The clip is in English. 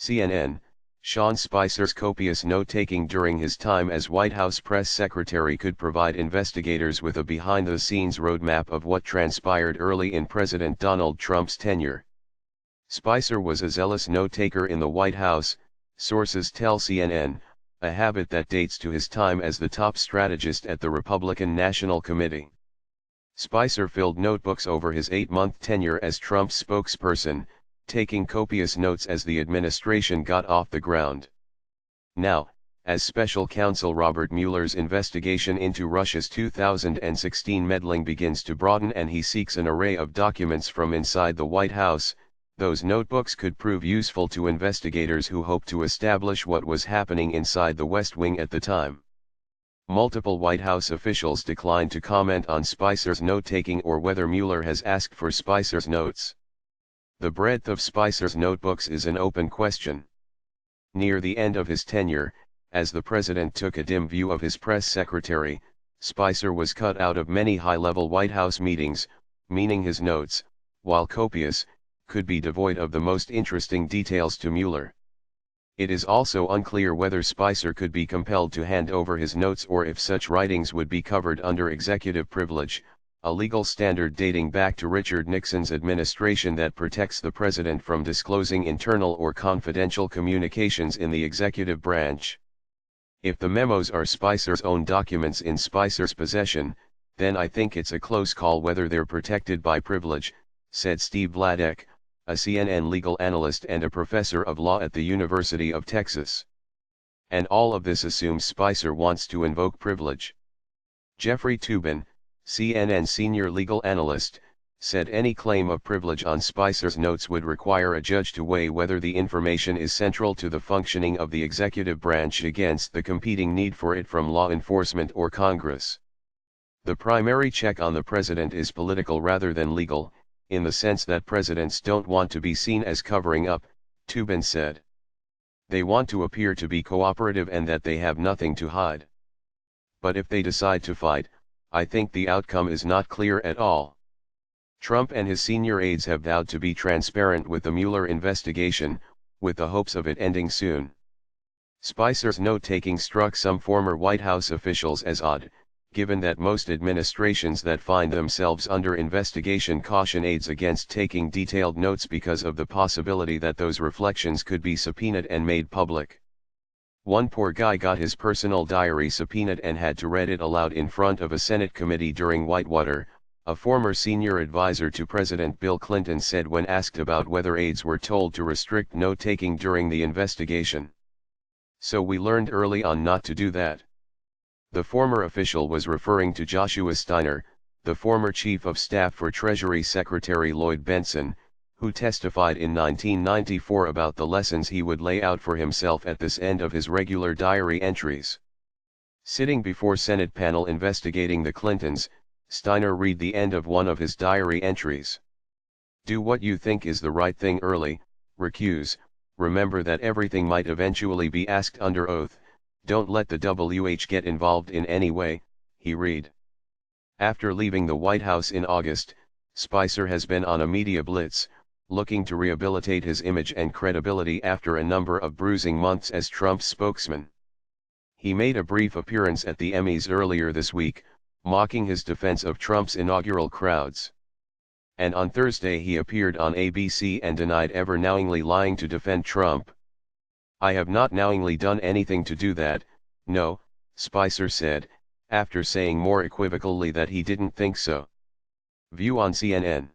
CNN, Sean Spicer's copious note-taking during his time as White House press secretary could provide investigators with a behind-the-scenes roadmap of what transpired early in President Donald Trump's tenure. Spicer was a zealous note-taker in the White House, sources tell CNN, a habit that dates to his time as the top strategist at the Republican National Committee. Spicer filled notebooks over his 8-month tenure as Trump's spokesperson, taking copious notes as the administration got off the ground. Now, as special counsel Robert Mueller's investigation into Russia's 2016 meddling begins to broaden and he seeks an array of documents from inside the White House, those notebooks could prove useful to investigators who hope to establish what was happening inside the West Wing at the time. Multiple White House officials declined to comment on Spicer's note-taking or whether Mueller has asked for Spicer's notes. The breadth of Spicer's notebooks is an open question. Near the end of his tenure, as the president took a dim view of his press secretary, Spicer was cut out of many high-level White House meetings, meaning his notes, while copious, could be devoid of the most interesting details to Mueller. It is also unclear whether Spicer could be compelled to hand over his notes or if such writings would be covered under executive privilege, a legal standard dating back to Richard Nixon's administration that protects the president from disclosing internal or confidential communications in the executive branch. If the memos are Spicer's own documents in Spicer's possession, then I think it's a close call whether they're protected by privilege, said Steve Vladek, a CNN legal analyst and a professor of law at the University of Texas. And all of this assumes Spicer wants to invoke privilege. Jeffrey Toobin, CNN senior legal analyst, said any claim of privilege on Spicer's notes would require a judge to weigh whether the information is central to the functioning of the executive branch against the competing need for it from law enforcement or Congress. The primary check on the president is political rather than legal, in the sense that presidents don't want to be seen as covering up, Toobin said. They want to appear to be cooperative and that they have nothing to hide. But if they decide to fight, I think the outcome is not clear at all. Trump and his senior aides have vowed to be transparent with the Mueller investigation, with the hopes of it ending soon. Spicer's note-taking struck some former White House officials as odd, given that most administrations that find themselves under investigation caution aides against taking detailed notes because of the possibility that those reflections could be subpoenaed and made public. One poor guy got his personal diary subpoenaed and had to read it aloud in front of a Senate committee during Whitewater, a former senior advisor to President Bill Clinton said when asked about whether aides were told to restrict note-taking during the investigation. So we learned early on not to do that. The former official was referring to Joshua Steiner, the former chief of staff for Treasury Secretary Lloyd Bentsen, who testified in 1994 about the lessons he would lay out for himself at this end of his regular diary entries. Sitting before Senate panel investigating the Clintons, Steiner read the end of one of his diary entries. Do what you think is the right thing early, recuse, remember that everything might eventually be asked under oath. Don't let the WH get involved in any way, he read. After leaving the White House in August, Spicer has been on a media blitz, looking to rehabilitate his image and credibility after a number of bruising months as Trump's spokesman. He made a brief appearance at the Emmys earlier this week, mocking his defense of Trump's inaugural crowds. And on Thursday he appeared on ABC and denied ever knowingly lying to defend Trump. I have not knowingly done anything to do that, no, Spicer said, after saying more equivocally that he didn't think so. View on CNN.